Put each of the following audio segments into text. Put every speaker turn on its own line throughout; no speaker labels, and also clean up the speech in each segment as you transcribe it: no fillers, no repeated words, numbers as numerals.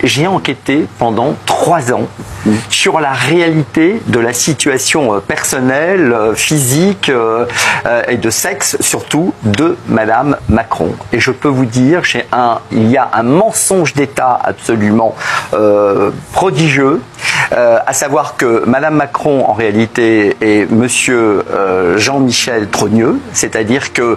j'ai enquêté pendant 3 ans sur la réalité de la situation personnelle, physique et de sexe surtout de Madame Macron. Et je peux vous dire, il y a un mensonge d'État absolument prodigieux, à savoir que Madame Macron en réalité est Monsieur Jean-Michel Trogneux, c'est-à-dire que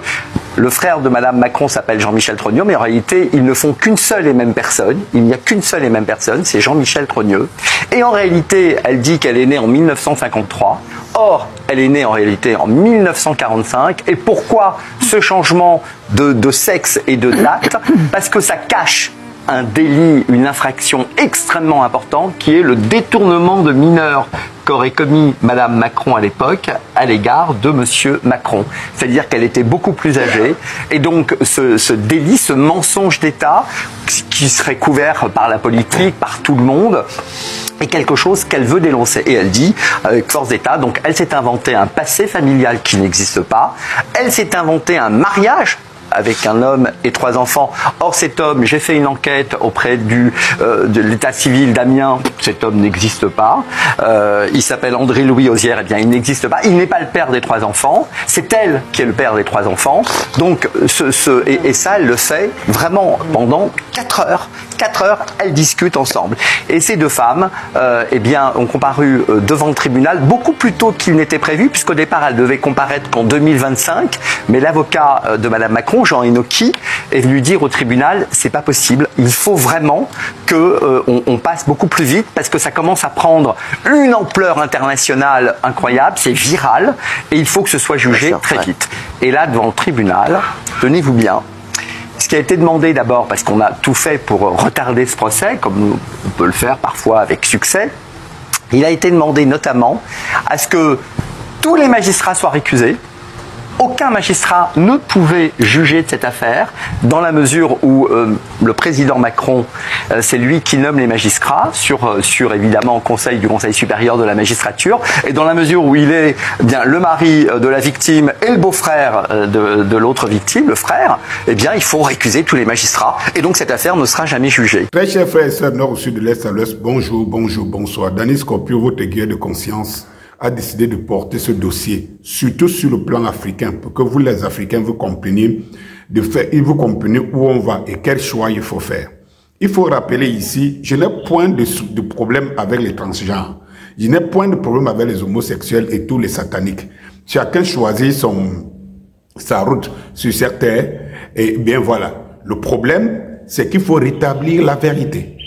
le frère de Madame Macron s'appelle Jean-Michel Trogneux, mais en réalité, ils ne font qu'une seule et même personne. Il n'y a qu'une seule et même personne, c'est Jean-Michel Trogneux. Et en réalité, elle dit qu'elle est née en 1953. Or, elle est née en réalité en 1945. Et pourquoi ce changement de sexe et de date? Parce que ça cache un délit, une infraction extrêmement importante qui est le détournement de mineurs qu'aurait commis Madame Macron à l'époque à l'égard de Monsieur Macron. C'est-à-dire qu'elle était beaucoup plus âgée et donc ce délit, ce mensonge d'État qui serait couvert par la politique, par tout le monde, est quelque chose qu'elle veut dénoncer. Et elle dit, avec force d'État, donc elle s'est inventé un passé familial qui n'existe pas, elle s'est inventé un mariage avec un homme et 3 enfants. Or, cet homme, j'ai fait une enquête auprès de l'état civil d'Amiens, cet homme n'existe pas. Il s'appelle André-Louis Ozière, eh bien, il n'existe pas. Il n'est pas le père des 3 enfants. C'est elle qui est le père des 3 enfants. Donc, et ça, elle le fait vraiment pendant 4 heures. 4 heures, elles discutent ensemble. Et ces 2 femmes, eh bien, ont comparu devant le tribunal beaucoup plus tôt qu'il n'était prévu, puisqu'au départ, elles devaient comparaître qu'en 2025. Mais l'avocat de Madame Macron, Jean Enoki, est venu dire au tribunal, c'est pas possible, il faut vraiment que on passe beaucoup plus vite parce que ça commence à prendre une ampleur internationale incroyable, c'est viral et il faut que ce soit jugé très vite. Et là, devant le tribunal, tenez-vous bien, ce qui a été demandé d'abord, parce qu'on a tout fait pour retarder ce procès, comme on peut le faire parfois avec succès, il a été demandé notamment à ce que tous les magistrats soient récusés. Aucun magistrat ne pouvait juger de cette affaire dans la mesure où le président Macron, c'est lui qui nomme les magistrats sur évidemment conseil du Conseil supérieur de la magistrature, et dans la mesure où il est bien le mari de la victime et le beau-frère de l'autre victime, le frère, eh bien il faut récuser tous les magistrats et donc cette affaire ne sera jamais jugée.
Très chers frères et sœurs, nord au sud, de l'est à l'ouest, bonjour, bonjour, bonsoir. Danny Scorpio, votre aiguille de conscience, a décidé de porter ce dossier, surtout sur le plan africain, pour que vous les Africains, vous compreniez, vous compreniez où on va et quel choix il faut faire. Il faut rappeler ici, je n'ai point de problème avec les transgenres. Je n'ai point de problème avec les homosexuels et tous les sataniques. Chacun choisit sa route sur cette terre et bien voilà. Le problème, c'est qu'il faut rétablir la vérité.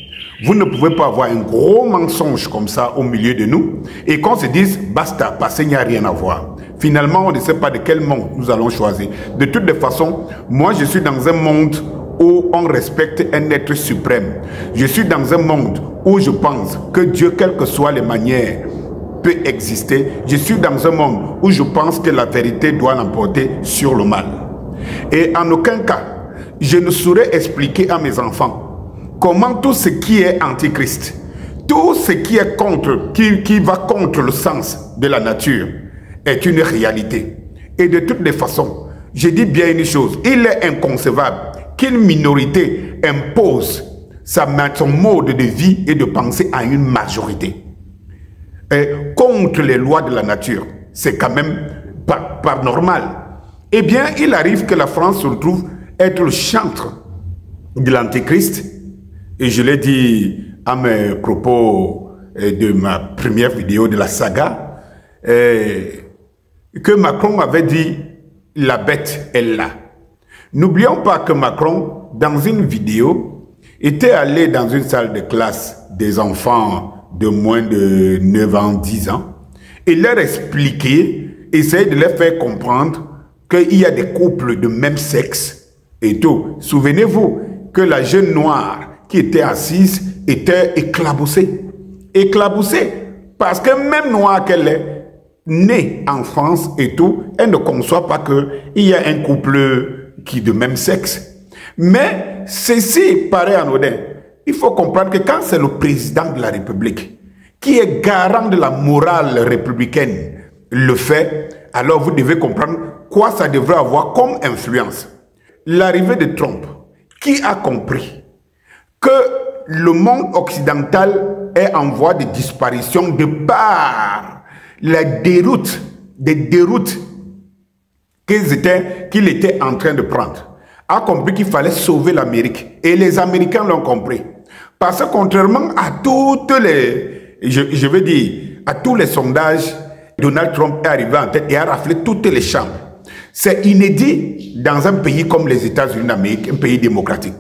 Vous ne pouvez pas avoir un gros mensonge comme ça au milieu de nous et qu'on se dise basta, parce qu'il n'y a rien à voir. Finalement, on ne sait pas de quel monde nous allons choisir. De toutes les façons, moi je suis dans un monde où on respecte un être suprême. Je suis dans un monde où je pense que Dieu, quelles que soient les manières, peut exister. Je suis dans un monde où je pense que la vérité doit l'emporter sur le mal. Et en aucun cas, je ne saurais expliquer à mes enfants comment tout ce qui est antichrist, tout ce qui est qui va contre le sens de la nature est une réalité. Et de toutes les façons, je dis bien une chose, il est inconcevable qu'une minorité impose son mode de vie et de pensée à une majorité. Et contre les lois de la nature, c'est quand même pas normal. Eh bien, il arrive que la France se retrouve être le chantre de l'antéchrist. Et je l'ai dit à mes propos de ma première vidéo de la saga, que Macron avait dit « la bête est là ». N'oublions pas que Macron, dans une vidéo, était allé dans une salle de classe des enfants de moins de 9 ans, 10 ans, et leur expliquer, essayer de leur faire comprendre qu'il y a des couples de même sexe et tout. Souvenez-vous que la jeune noire qui était assise était éclaboussée. Éclaboussée parce que même noire qu'elle est, née en France et tout, elle ne conçoit pas qu'il y a un couple qui est de même sexe. Mais ceci paraît anodin. Il faut comprendre que quand c'est le président de la République qui est garant de la morale républicaine le fait, alors vous devez comprendre quoi ça devrait avoir comme influence. L'arrivée de Trump, qui a compris que le monde occidental est en voie de disparition de par la déroute, des déroutes qu'il était en train de prendre. A compris qu'il fallait sauver l'Amérique. Et les Américains l'ont compris. Parce que contrairement à toutes les, je veux dire, à tous les sondages, Donald Trump est arrivé en tête et a raflé toutes les chambres. C'est inédit dans un pays comme les États-Unis d'Amérique, un pays démocratique.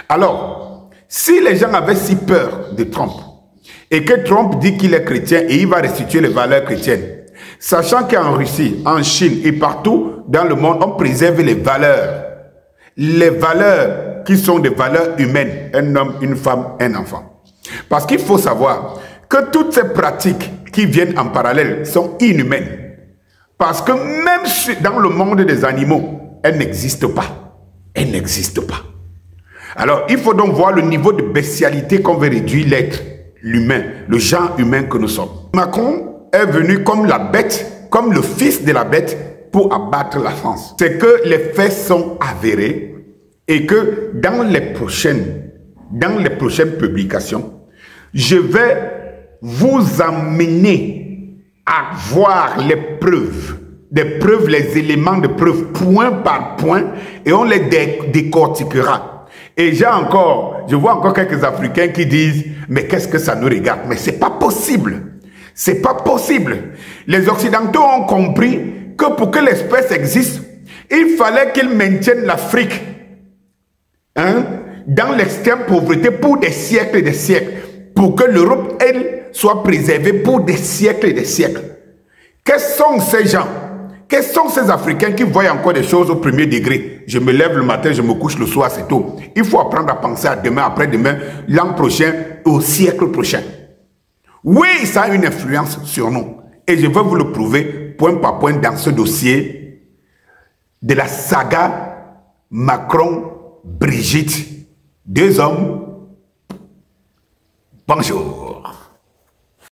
Alors, si les gens avaient si peur de Trump, et que Trump dit qu'il est chrétien et il va restituer les valeurs chrétiennes, sachant qu'en Russie, en Chine et partout dans le monde, on préserve les valeurs qui sont des valeurs humaines, un homme, une femme, un enfant. Parce qu'il faut savoir que toutes ces pratiques qui viennent en parallèle sont inhumaines. Parce que même dans le monde des animaux, elles n'existent pas. Elles n'existent pas. Alors, il faut donc voir le niveau de bestialité qu'on veut réduire l'être, l'humain, le genre humain que nous sommes. Macron est venu comme la bête, comme le fils de la bête, pour abattre la France. C'est que les faits sont avérés et que dans les prochaines publications, je vais vous amener à voir les preuves, les éléments de preuve, point par point, et on les décortiquera. Et je vois encore quelques Africains qui disent, mais qu'est-ce que ça nous regarde? Mais c'est pas possible. C'est pas possible. Les Occidentaux ont compris que pour que l'espèce existe, il fallait qu'ils maintiennent l'Afrique dans l'extrême pauvreté pour des siècles et des siècles, pour que l'Europe, elle, soit préservée pour des siècles et des siècles. Quels sont ces gens? Quels sont ces Africains qui voient encore des choses au premier degré? Je me lève le matin, je me couche le soir, c'est tout. Il faut apprendre à penser à demain, après-demain, l'an prochain, au siècle prochain. Oui, ça a une influence sur nous. Et je vais vous le prouver point par point dans ce dossier de la saga Macron-Brigitte. Deux hommes. Bonjour.